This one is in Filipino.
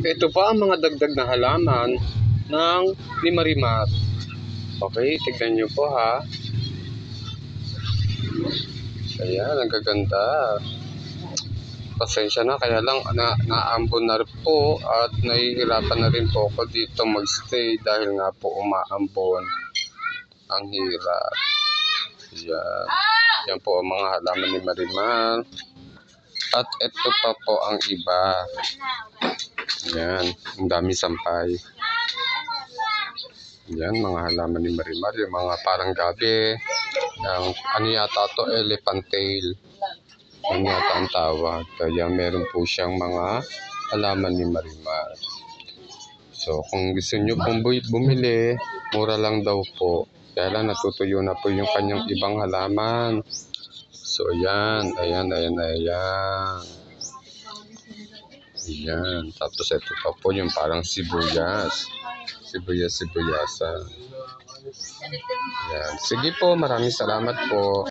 ito pa ang mga dagdag na halaman ng ni Marimar. Okay, tignan nyo po ha. Ayan, ang gaganda. Pasensya na, kaya lang naambon na rin po at nahihirapan na rin po ako dito magstay dahil nga po umaambon. Ang hirap. Ayan. Yan po ang mga halaman ni Marimar. At ito pa po ang iba. Ayan, ang dami sampay. Yan, mga halaman ni Marimar, yung mga parang gabi, yung ano yata to, elephant tail. Yan yata ang tawag. Kaya meron po siyang mga halaman ni Marimar. So, kung gusto nyo pong bumili, mura lang daw po. Kaya lang natutuyo na po yung kanyang ibang halaman. So, ayan. Ayan. Tapos ito pa po yung parang sibuyas. Sibuyasan. Ayan. Sige po, maraming salamat po.